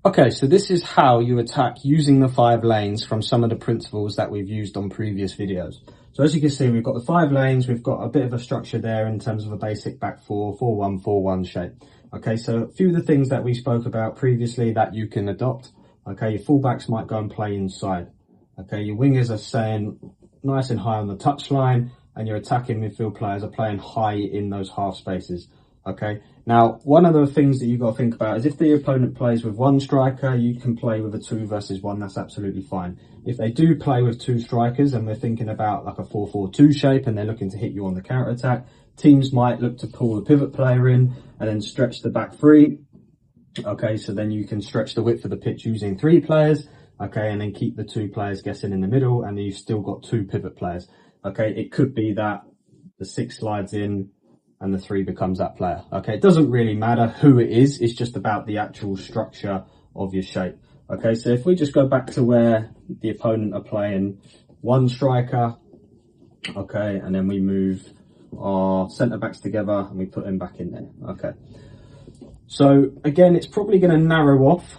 Okay, so this is how you attack using the 5 lanes from some of the principles that we've used on previous videos. So as you can see, we've got the 5 lanes, we've got a bit of a structure there in terms of a basic back 4, 4-1, 4-1 shape. Okay, so a few of the things that we spoke about previously that you can adopt. Okay, your fullbacks might go and play inside. Okay, your wingers are staying nice and high on the touchline, and your attacking midfield players are playing high in those half spaces. Okay, now one of the things that you've got to think about is if the opponent plays with 1 striker, you can play with a 2 versus 1, that's absolutely fine. If they do play with 2 strikers and we're thinking about like a 4-4-2 shape and they're looking to hit you on the counter attack, teams might look to pull the pivot player in and then stretch the back 3. Okay, so then you can stretch the width of the pitch using 3 players, okay, and then keep the 2 players guessing in the middle, and then you've still got 2 pivot players. Okay, it could be that the 6 slides in and the 3 becomes that player. Okay, it doesn't really matter who it is, it's just about the actual structure of your shape. Okay, so if we just go back to where the opponent are playing 1 striker, okay, and then we move our centre backs together and we put them back in there. Okay, so again, it's probably going to narrow off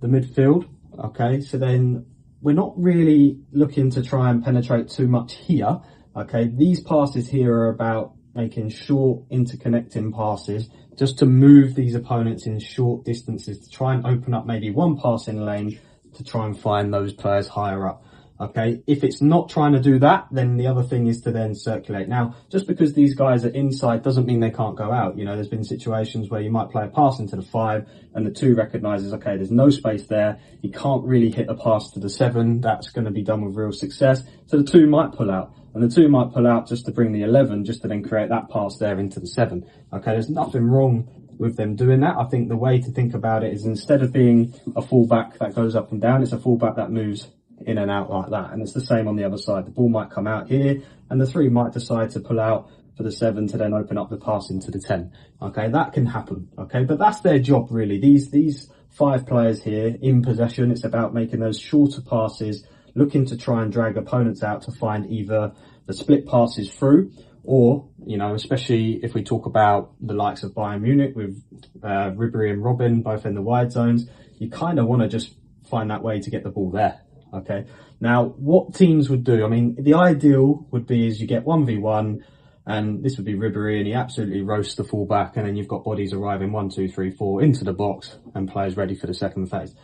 the midfield. Okay, so then we're not really looking to try and penetrate too much here. Okay, these passes here are about making short interconnecting passes just to move these opponents in short distances to try and open up maybe 1 passing lane to try and find those players higher up. Okay, if it's not trying to do that, then the other thing is to then circulate. Now, just because these guys are inside doesn't mean they can't go out. You know, there's been situations where you might play a pass into the 5 and the 2 recognises, okay, there's no space there. He can't really hit a pass to the 7. That's going to be done with real success. So the 2 might pull out. And the 2 might pull out just to bring the 11, just to then create that pass there into the 7. Okay, there's nothing wrong with them doing that. I think the way to think about it is instead of being a fullback that goes up and down, it's a fullback that moves in and out like that. And it's the same on the other side. The ball might come out here and the 3 might decide to pull out for the 7 to then open up the pass into the 10. Okay, that can happen. Okay, but that's their job really. These 5 players here in possession, it's about making those shorter passes, looking to try and drag opponents out to find either the split passes through or, you know, especially if we talk about the likes of Bayern Munich with Ribery and Robin both in the wide zones, you kind of want to just find that way to get the ball there. Okay, now what teams would do, I mean, the ideal would be is you get 1v1 and this would be Ribery and he absolutely roasts the fullback, and then you've got bodies arriving 1, 2, 3, 4 into the box and players ready for the second phase.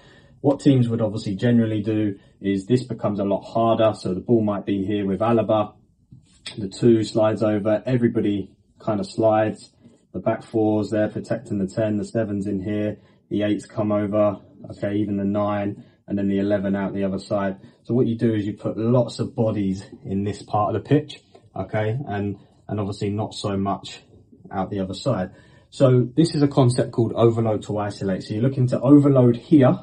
What teams would obviously generally do is this becomes a lot harder. So the ball might be here with Alaba, the 2 slides over, everybody kind of slides, the back 4's there protecting the 10, the 7's in here, the 8's come over, okay, even the 9, and then the 11 out the other side. So what you do is you put lots of bodies in this part of the pitch, okay, and obviously not so much out the other side. So this is a concept called overload to isolate. So you're looking to overload here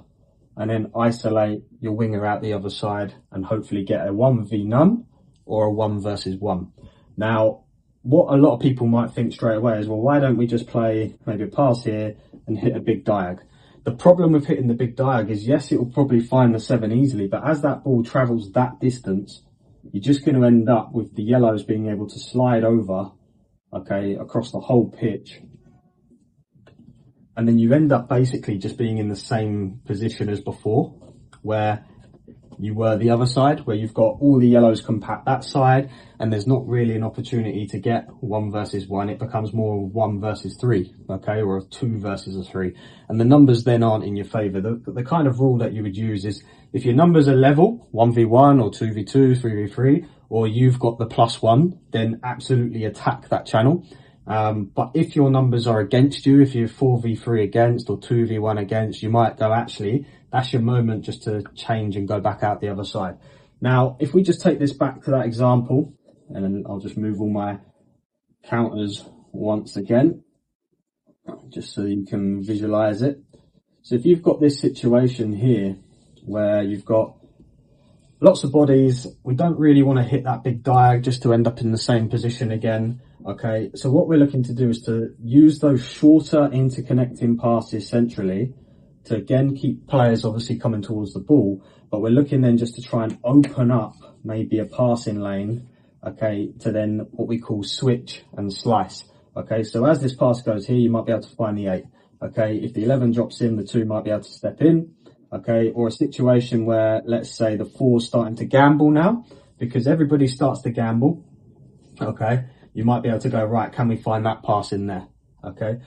and then isolate your winger out the other side and hopefully get a 1v none or a 1 versus 1. Now, what a lot of people might think straight away is, well, why don't we just play maybe a pass here and hit a big diag? The problem with hitting the big diag is, yes, it will probably find the 7 easily, but as that ball travels that distance, you're just going to end up with the yellows being able to slide over, okay, across the whole pitch. And then you end up basically just being in the same position as before, where you were the other side, where you've got all the yellows compact that side, and there's not really an opportunity to get 1 versus 1. It becomes more 1 versus 3, okay, or a 2 versus a 3. And the numbers then aren't in your favour. The kind of rule that you would use is if your numbers are level, 1v1 or 2v2, 3v3, or you've got the +1, then absolutely attack that channel. But if your numbers are against you, if you're 4v3 against or 2v1 against, you might go, actually, that's your moment just to change and go back out the other side. Now, if we just take this back to that example, and then I'll just move all my counters once again, just so you can visualize it. So if you've got this situation here where you've got lots of bodies, we don't really want to hit that big diag just to end up in the same position again. Okay, so what we're looking to do is to use those shorter interconnecting passes centrally to again keep players obviously coming towards the ball, but we're looking then just to try and open up maybe a passing lane, okay, to then what we call switch and slice. Okay, so as this pass goes here, you might be able to find the 8. Okay, if the 11 drops in, the 2 might be able to step in. Okay, or a situation where, let's say, the 4's starting to gamble now, because everybody starts to gamble. Okay, you might be able to go, right, can we find that pass in there? Okay,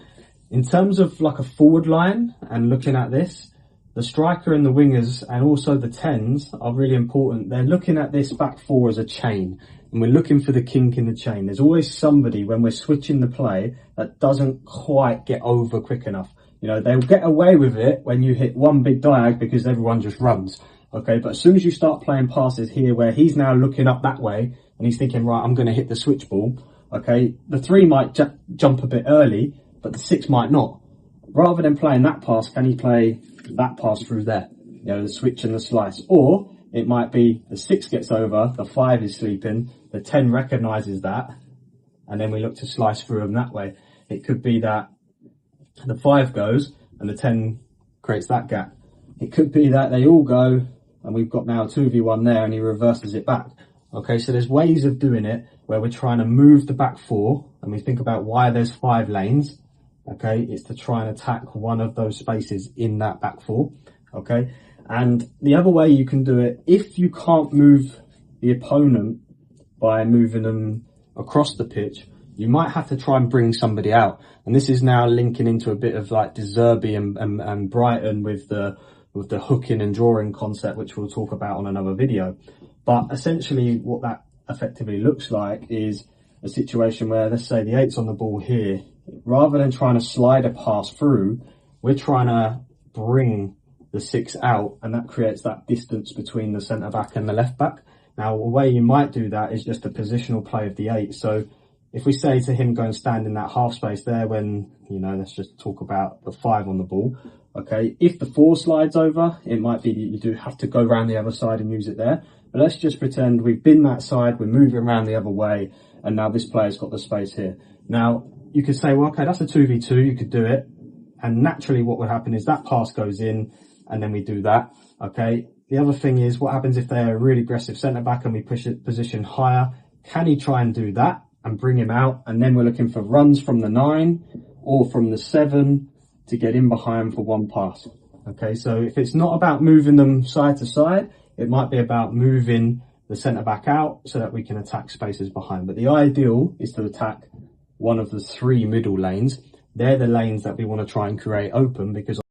in terms of like a forward line and looking at this, the striker and the wingers and also the 10s are really important. They're looking at this back 4 as a chain, and we're looking for the kink in the chain. There's always somebody when we're switching the play that doesn't quite get over quick enough. You know, they'll get away with it when you hit one big diag because everyone just runs. Okay, but as soon as you start playing passes here where he's now looking up that way and he's thinking, right, I'm going to hit the switch ball. Okay, the 3 might jump a bit early, but the 6 might not. Rather than playing that pass, can he play that pass through there? You know, the switch and the slice. Or it might be the 6 gets over, the 5 is sleeping, the 10 recognises that, and then we look to slice through them that way. It could be that the 5 goes and the 10 creates that gap. It could be that they all go and we've got now a 2v1 there and he reverses it back. Okay, so there's ways of doing it where we're trying to move the back 4 and we think about why there's 5 lanes. Okay, it's to try and attack one of those spaces in that back 4. Okay, and the other way you can do it, if you can't move the opponent by moving them across the pitch, you might have to try and bring somebody out. And this is now linking into a bit of like De Zerbi and Brighton with the hooking and drawing concept, which we'll talk about on another video. But essentially what that effectively looks like is a situation where, let's say the 8's on the ball here. Rather than trying to slide a pass through, we're trying to bring the 6 out, and that creates that distance between the centre back and the left back. Now, a way you might do that is just a positional play of the 8. So if we say to him, go and stand in that half space there when, you know, let's just talk about the 5 on the ball. Okay, if the 4 slides over, it might be that you do have to go around the other side and use it there. But let's just pretend we've been that side, we're moving around the other way, and now this player's got the space here. Now, you could say, well, okay, that's a 2v2, you could do it. And naturally what would happen is that pass goes in and then we do that. Okay. The other thing is what happens if they're a really aggressive centre back and we push it position higher. Can he try and do that and bring him out? And then we're looking for runs from the 9 or from the 7 to get in behind for one pass. Okay. So if it's not about moving them side to side, it might be about moving the centre back out so that we can attack spaces behind. But the ideal is to attack one of the 3 middle lanes. They're the lanes that we want to try and create open because